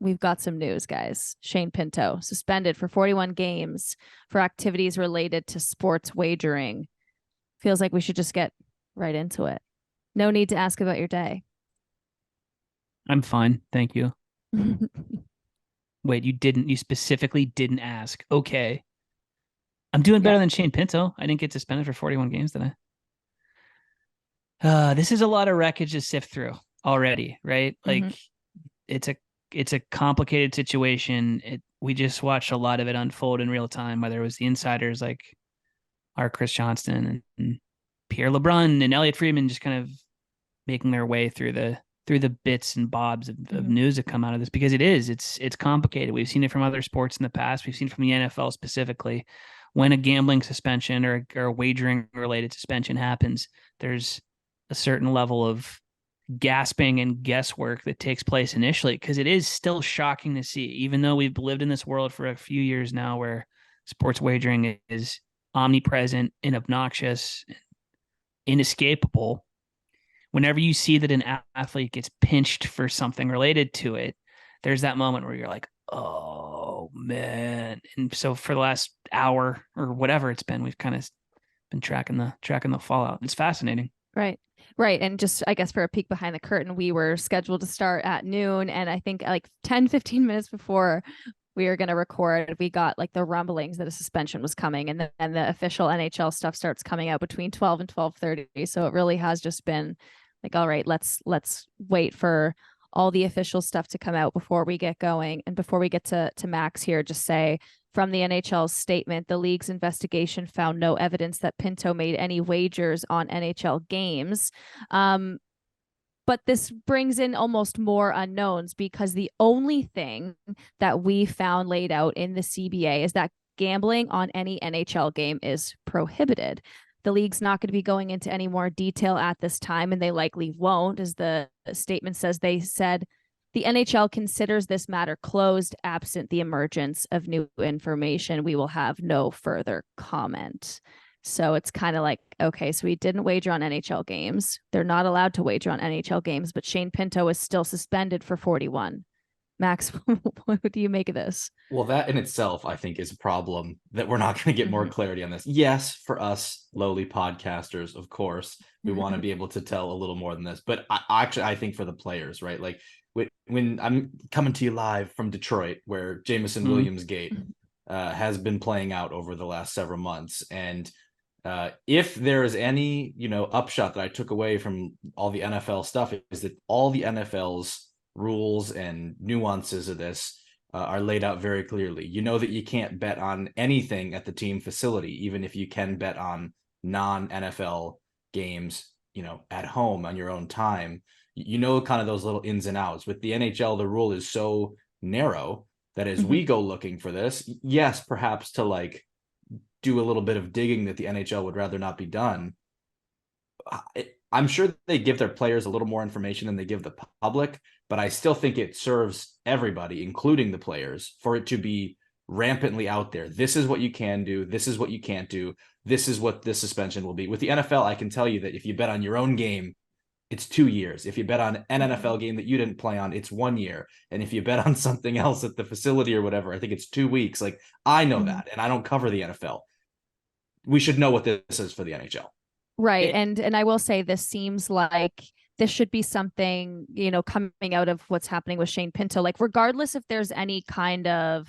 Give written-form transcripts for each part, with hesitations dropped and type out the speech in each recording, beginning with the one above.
we've got some news, guys. Shane Pinto suspended for 41 games for activities related to sports wagering. Feels like we should just get right into it. No need to ask about your day. I'm fine. Thank you. Wait, you specifically didn't ask. Okay. I'm doing Yeah. better than Shane Pinto. I didn't get suspended for 41 games today. This is a lot of wreckage to sift through already, right? Mm-hmm. Like it's a it's a complicated situation. We just watched a lot of it unfold in real time, whether it was the insiders like our Chris Johnston and Pierre LeBrun and Elliot Friedman just kind of making their way through the bits and bobs of news that come out of this, because it's complicated. We've seen it from other sports in the past. We've seen it from the NFL specifically. When a gambling suspension or a wagering related suspension happens, there's a certain level of gasping and guesswork that takes place initially, because it is still shocking to see, even though we've lived in this world for a few years now where sports wagering is omnipresent and obnoxious, inescapable. Whenever you see that an athlete gets pinched for something related to it, there's that moment where you're like, oh man. And so for the last hour or whatever it's been, we've kind of been tracking the fallout. It's fascinating. Right. Right. And just, I guess, for a peek behind the curtain, we were scheduled to start at noon. And I think like 10, 15 minutes before we were going to record, we got like the rumblings that a suspension was coming. And then the official NHL stuff starts coming out between 12 and 12:30. So it really has just been like, all right, let's wait for all the official stuff to come out before we get going. And before we get to Max here, just say, from the NHL's statement, the league's investigation found no evidence that Pinto made any wagers on NHL games. But this brings in almost more unknowns, because the only thing that we found laid out in the CBA is that gambling on any NHL game is prohibited. The league's not going to be going into any more detail at this time, and they likely won't. As the statement says, they said the NHL considers this matter closed. Absent the emergence of new information, we will have no further comment. So it's kind of like, okay, so we didn't wager on NHL games. They're not allowed to wager on NHL games, but Shane Pinto is still suspended for 41. Max, what do you make of this? Well, that in itself, I think, is a problem that we're not going to get more clarity on this. Yes, for us lowly podcasters, of course, we want to be able to tell a little more than this. But I think for the players, right? Like when I'm coming to you live from Detroit, where Jameson Williams Gate has been playing out over the last several months. And if there is any, upshot that I took away from all the NFL stuff, is that all the NFL's rules and nuances of this are laid out very clearly. You know that you can't bet on anything at the team facility, even if you can bet on non-NFL games, at home on your own time. Kind of those little ins and outs. With the NHL, the rule is so narrow that as we go looking for this, yes, perhaps to like do a little bit of digging that the NHL would rather not be done. I'm sure they give their players a little more information than they give the public, but I still think it serves everybody, including the players, for it to be rampantly out there. This is what you can do. This is what you can't do. This is what this suspension will be. With the NFL, I can tell you that if you bet on your own game, it's 2 years. If you bet on an NFL game that you didn't play on, it's 1 year. And if you bet on something else at the facility or whatever, I think it's 2 weeks. Like, I know that, and I don't cover the NFL. We should know what this is for the NHL. Right. And I will say, this seems like this should be something, coming out of what's happening with Shane Pinto. Like, regardless if there's any kind of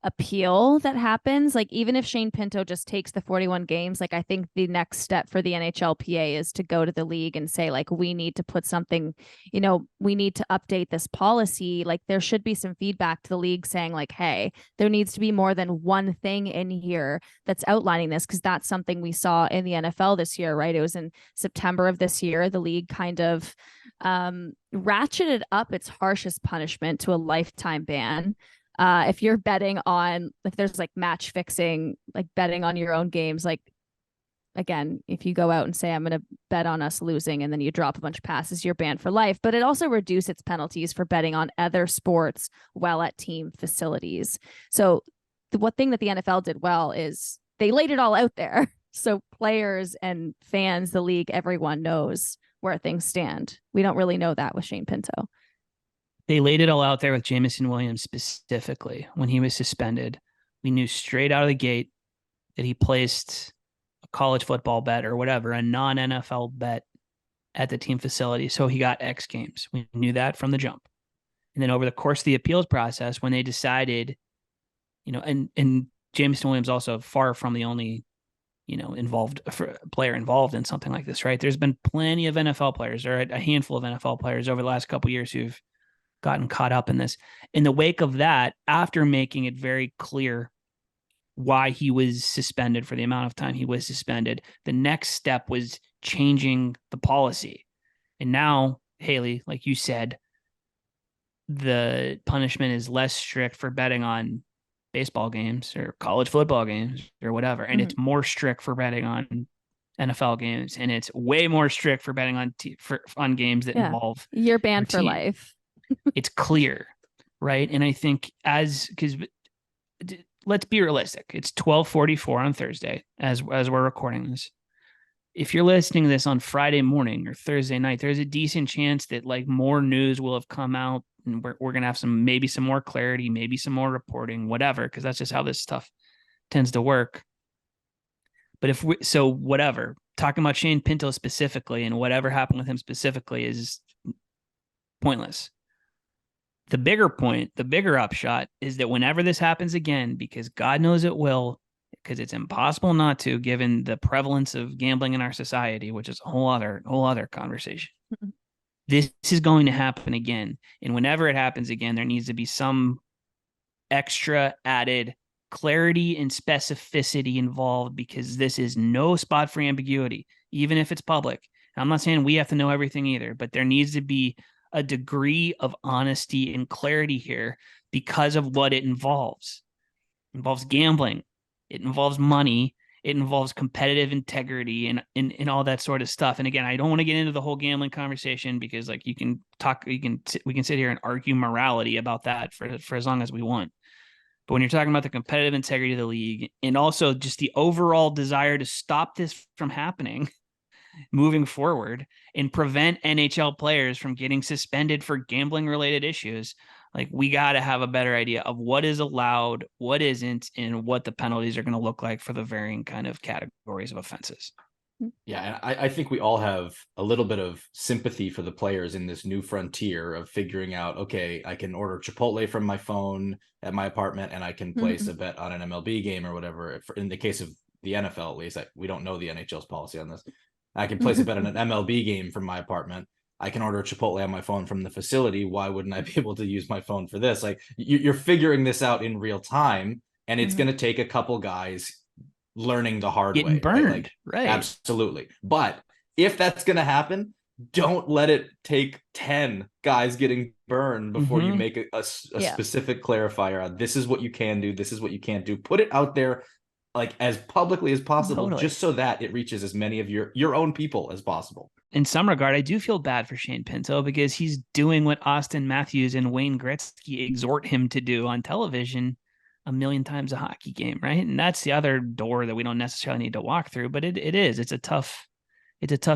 appeal that happens, like even if Shane Pinto just takes the 41 games, like I think the next step for the NHLPA is to go to the league and say, like, we need to put something, we need to update this policy. Like, there should be some feedback to the league saying, like, hey, there needs to be more than one thing in here that's outlining this, because that's something we saw in the NFL this year, right? It was in September of this year, the league kind of ratcheted up its harshest punishment to a lifetime ban. If you're betting on, if there's like match fixing, like betting on your own games, like, again, if you go out and say, I'm going to bet on us losing, and then you drop a bunch of passes, you're banned for life. But it also reduced its penalties for betting on other sports while at team facilities. So the one thing that the NFL did well is they laid it all out there. So players and fans, the league, everyone knows where things stand. We don't really know that with Shane Pinto. They laid it all out there with Jamison Williams specifically when he was suspended. We knew straight out of the gate that he placed a college football bet or whatever, a non-NFL bet at the team facility. So he got X games. We knew that from the jump. And then over the course of the appeals process, when they decided, and Jamison Williams also far from the only, player involved in something like this, right? There's been plenty of NFL players, or a handful of NFL players over the last couple of years who've gotten caught up in this. In the wake of that, after making it very clear why he was suspended for the amount of time he was suspended, the next step was changing the policy. And now, Hailey, like you said, the punishment is less strict for betting on baseball games or college football games or whatever. And it's more strict for betting on NFL games. And it's way more strict for betting on games that involve you're banned for life. It's clear, right? And I think because let's be realistic. It's 12:44 on Thursday as we're recording this. If you're listening to this on Friday morning or Thursday night, there's a decent chance that like more news will have come out, and we're gonna have maybe some more clarity, maybe some more reporting, whatever, because that's just how this stuff tends to work. But whatever, talking about Shane Pinto specifically and whatever happened with him specifically is pointless. The bigger point, the bigger upshot is that whenever this happens again, because God knows it will, because it's impossible not to, given the prevalence of gambling in our society, which is a whole other conversation. This is going to happen again. And whenever it happens again, there needs to be some extra added clarity and specificity involved, because this is no spot for ambiguity, even if it's public. And I'm not saying we have to know everything either, but there needs to be a degree of honesty and clarity here because of what it involves. It involves gambling. It involves money. It involves competitive integrity and all that sort of stuff. And again, I don't want to get into the whole gambling conversation, because like we can sit here and argue morality about that for as long as we want. But when you're talking about the competitive integrity of the league and also just the overall desire to stop this from happening moving forward and prevent NHL players from getting suspended for gambling related issues, like we got to have a better idea of what is allowed, what isn't, and what the penalties are going to look like for the varying kind of categories of offenses. Yeah, and I think we all have a little bit of sympathy for the players in this new frontier of figuring out, okay, I can order Chipotle from my phone at my apartment and I can place a bet on an MLB game or whatever. In the case of the NFL, at least, we don't know the NHL's policy on this. I can place a bet on an MLB game from my apartment. I can order Chipotle on my phone from the facility. Why wouldn't I be able to use my phone for this? Like you're figuring this out in real time, and it's going to take a couple guys learning the hard way. Getting burned, right? Absolutely. But if that's going to happen, don't let it take 10 guys getting burned before you make a specific clarifier on this is what you can do, this is what you can't do. Put it out there like as publicly as possible, just so that it reaches as many of your own people as possible. In some regard, I do feel bad for Shane Pinto, because he's doing what Austin Matthews and Wayne Gretzky exhort him to do on television a million times a hockey game, right? And that's the other door that we don't necessarily need to walk through, but it's a tough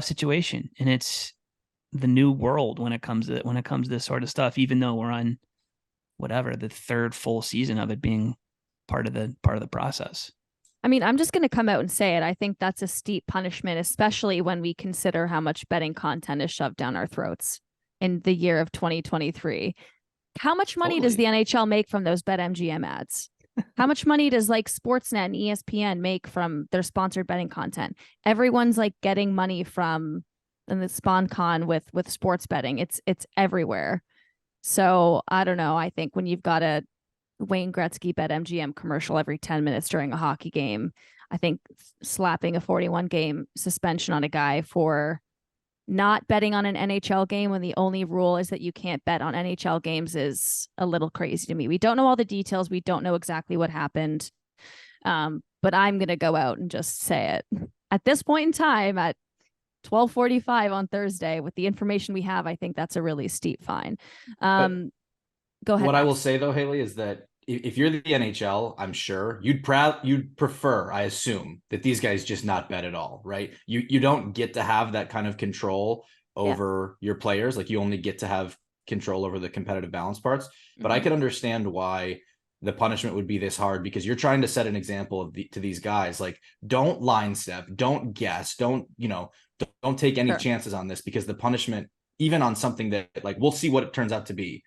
situation, and it's the new world when it comes to this sort of stuff, even though we're on the third full season of it being part of the process. I mean, I'm just going to come out and say it. I think that's a steep punishment, especially when we consider how much betting content is shoved down our throats in the year of 2023. How much money does the NHL make from those BetMGM ads? How much money does like Sportsnet and ESPN make from their sponsored betting content? Everyone's like getting money from the SponCon with sports betting. It's everywhere. So I don't know. I think when you've got a Wayne Gretzky BetMGM commercial every 10 minutes during a hockey game, I think slapping a 41 game suspension on a guy for not betting on an NHL game when the only rule is that you can't bet on NHL games is a little crazy to me. We don't know all the details. We don't know exactly what happened. But I'm going to go out and just say it. At this point in time, at 12:45 on Thursday, with the information we have, I think that's a really steep fine. Go ahead. What I will say though, Hailey, is that if you're the NHL, I'm sure you'd prefer, I assume, that these guys just not bet at all, right? You don't get to have that kind of control over your players. Like you only get to have control over the competitive balance parts. But I could understand why the punishment would be this hard, because you're trying to set an example to these guys. Like, don't line step, don't guess, don't take any chances on this, because the punishment, even on something that, like, we'll see what it turns out to be,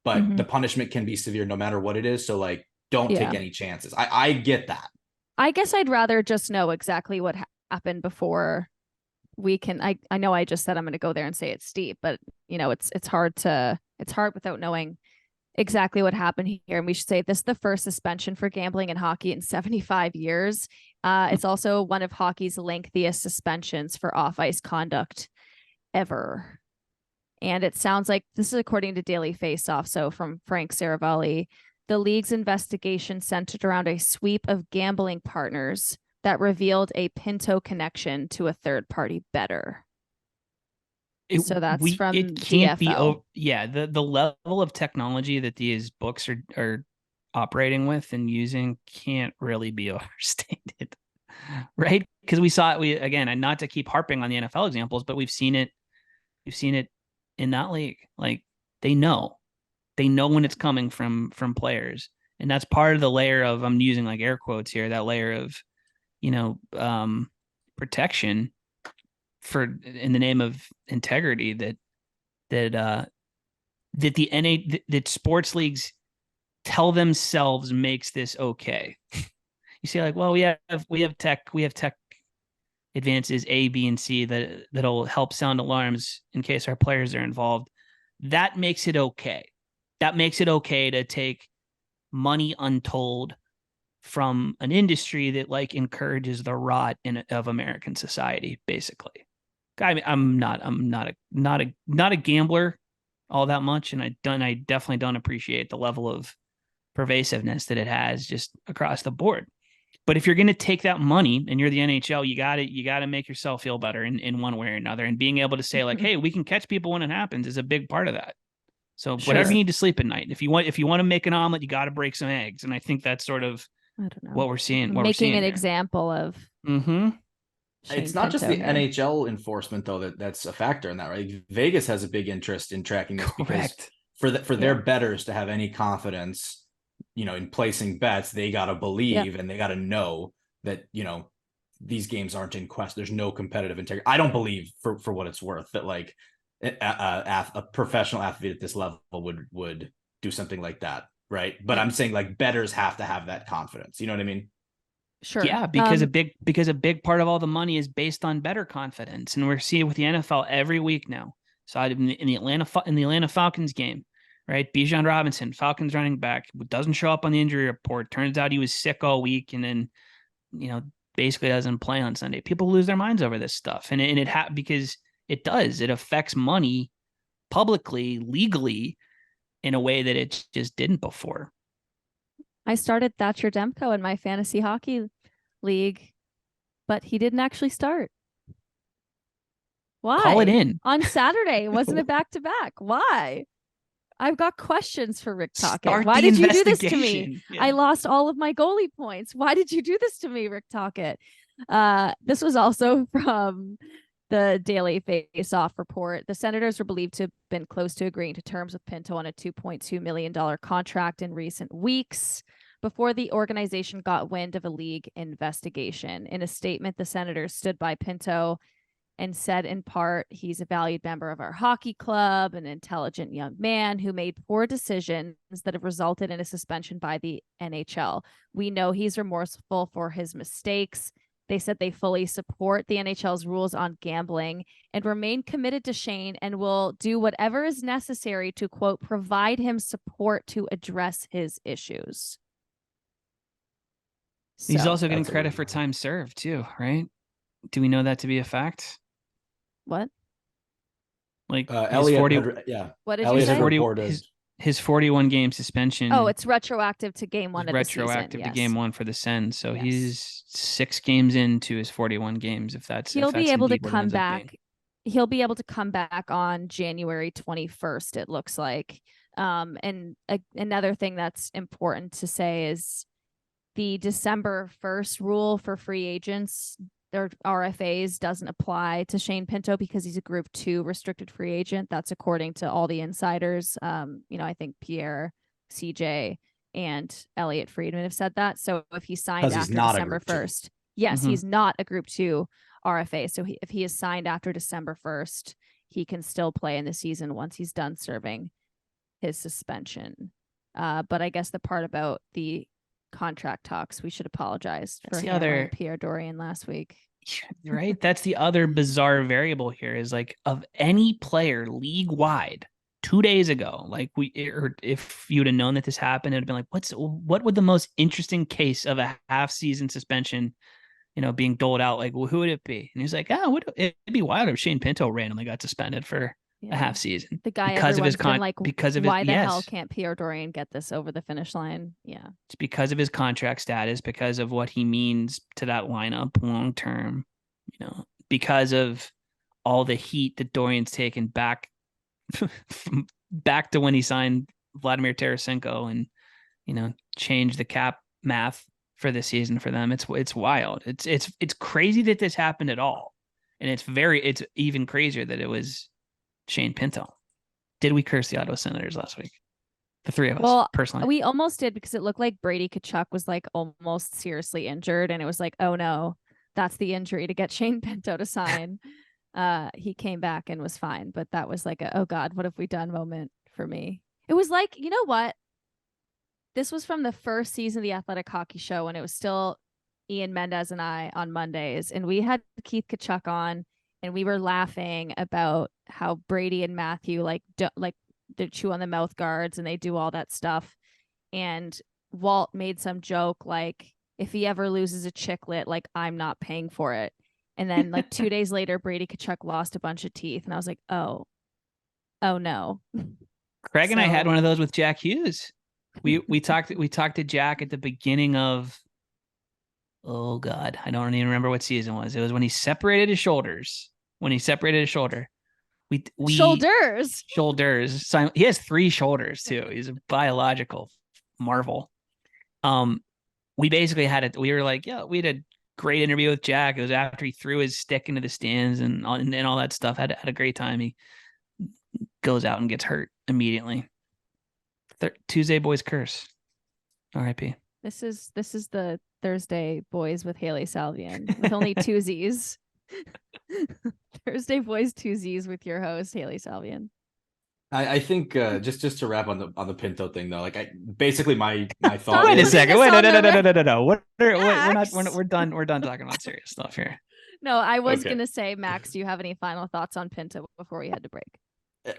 but the punishment can be severe no matter what it is. So like, don't take any chances. I get that. I guess I'd rather just know exactly what happened before we can. I know I just said I'm going to go there and say it's steep, but it's hard without knowing exactly what happened here. And we should say this is the first suspension for gambling in hockey in 75 years. It's also one of hockey's lengthiest suspensions for off-ice conduct ever. And it sounds like this is according to Daily Faceoff. So from Frank Saravalli, the league's investigation centered around a sweep of gambling partners that revealed a Pinto connection to a third-party bettor. So that's from it can't DFL. The level of technology that these books are operating with and using can't really be overstated, right? Because we saw it. Again, and not to keep harping on the NFL examples, but we've seen it in that league. Like, they know when it's coming from players, and that's part of the layer of, I'm using like air quotes here, that layer of protection in the name of integrity that sports leagues tell themselves makes this okay. You say like, well, we have tech advances A, B, and C that'll help sound alarms in case our players are involved. That makes it okay. That makes it okay to take money untold from an industry that like encourages the rot of American society, basically. I mean, I'm not a gambler all that much, and I definitely don't appreciate the level of pervasiveness that it has just across the board. But if you're going to take that money and you're the NHL, you got to make yourself feel better in one way or another, and being able to say like, hey, we can catch people when it happens is a big part of that. So whatever you need to sleep at night, if you want to make an omelet, you got to break some eggs, and I think that's sort of what we're seeing. Making an example of. It's not just the NHL enforcement though that's a factor in that, right? Vegas has a big interest in tracking this. Correct. Because for their bettors to have any confidence, in placing bets, they got to believe and they got to know that, these games aren't in question. There's no competitive integrity. I don't believe, for what it's worth, that like a professional athlete at this level would do something like that, right? But I'm saying like bettors have to have that confidence. You know what I mean? Sure. Yeah, because a big part of all the money is based on better confidence, and we're seeing it with the NFL every week now. So in the Atlanta Falcons game, right? Bijan Robinson, Falcons running back, doesn't show up on the injury report. Turns out he was sick all week, and then basically doesn't play on Sunday. People lose their minds over this stuff, and because it affects money publicly, legally, in a way that it just didn't before. I started Thatcher Demko in my fantasy hockey league, but he didn't actually start. Why? Call it in. On Saturday. Wasn't it back-to-back? Why? I've got questions for Rick Tocchet. Why did you do this to me? Yeah. I lost all of my goalie points. Why did you do this to me, Rick Tocchet? This was also from the Daily Faceoff report. The Senators were believed to have been close to agreeing to terms with Pinto on a $2.2 million contract in recent weeks before the organization got wind of a league investigation. In a statement, the Senators stood by Pinto and said, in part, he's a valued member of our hockey club, an intelligent young man who made poor decisions that have resulted in a suspension by the NHL. We know he's remorseful for his mistakes. They said they fully support the NHL's rules on gambling and remain committed to Shane and will do whatever is necessary to, quote, provide him support to address his issues. He's also getting credit for time served too, right? Do we know that to be a fact? What? Like Elliot 40, what did you say? His 41 game suspension. Oh, it's retroactive to game one of the season. Retroactive to game one for the Sens. So he's 6 games into his 41 games. He'll be able to come back. He'll be able to come back on January 21st, it looks like. And another thing that's important to say is the December 1st rule for free agents. or RFAs doesn't apply to Shane Pinto because he's a Group 2 restricted free agent. That's according to all the insiders. I think Pierre, CJ, and Elliot Friedman have said that. So if he signed after December 1st, yes, he's not a Group 2 RFA. So if he is signed after December 1st, he can still play in the season once he's done serving his suspension. But I guess the part about the contract talks, we should apologize for hammer Pierre Dorion last week. Right? That's the other bizarre variable here is like of any player league wide 2 days ago, like if you'd have known that this happened, it'd have been like, what would the most interesting case of a half season suspension, being doled out? Like, well, who would it be? And he's like, it'd be wild if Shane Pinto randomly got suspended for a half season. The guy because of his why the hell can't Pierre Dorion get this over the finish line? Yeah. It's because of his contract status, because of what he means to that lineup long term, because of all the heat that Dorion's taken back to when he signed Vladimir Tarasenko and, changed the cap math for this season for them. It's wild. It's crazy that this happened at all. And it's even crazier that it was Shane Pinto. Did we curse the Ottawa Senators last week? The three of us, personally. We almost did because it looked like Brady Tkachuk was like almost seriously injured. And it was like, oh no, that's the injury to get Shane Pinto to sign. He came back and was fine. But that was like oh God, what have we done moment for me. It was like, you know what? This was from the first season of the Athletic Hockey Show when it was still Ian Mendez and I on Mondays. And we had Keith Tkachuk on. And we were laughing about how Brady and Matthew they chew on the mouth guards and they do all that stuff. And Walt made some joke like, if he ever loses a chiclet, like I'm not paying for it. And then like 2 days later, Brady Tkachuk lost a bunch of teeth, and I was like, oh no. Craig and I had one of those with Jack Hughes. We talked to Jack at the beginning of. Oh God, I don't even remember what season it was. It was when he separated his shoulders. Shoulders. He has 3 shoulders too. He's a biological marvel. We basically we were like, yeah, we had a great interview with Jack. It was after he threw his stick into the stands and all that stuff. Had a great time. He goes out and gets hurt immediately. Tuesday boys curse. R.I.P. This is the Thursday boys with Hailey Salvian with only 2 Z's. Thursday boys 2 Z's with your host Hailey Salvian. I think just to wrap on the Pinto thing though, like basically my thought. Wait a second. Wait, no. We're done. We're done talking about serious stuff here. No, I was gonna say, Max, do you have any final thoughts on Pinto before we head to break?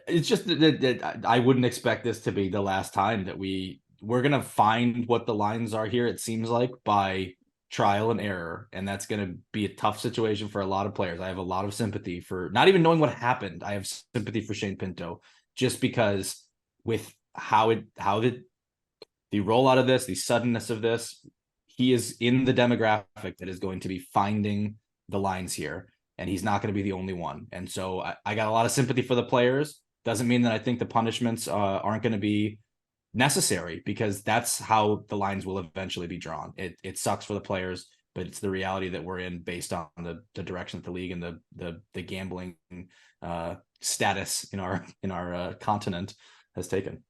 It's just that I wouldn't expect this to be the last time that we're going to find what the lines are here, it seems like, by trial and error. And that's going to be a tough situation for a lot of players. I have a lot of sympathy for not even knowing what happened. I have sympathy for Shane Pinto just because with how the rollout of this, the suddenness of this, he is in the demographic that is going to be finding the lines here. And he's not going to be the only one. And so I got a lot of sympathy for the players. Doesn't mean that I think the punishments aren't going to be necessary, because that's how the lines will eventually be drawn. It sucks for the players, but it's the reality that we're in based on the direction that the league and the gambling status in our continent has taken.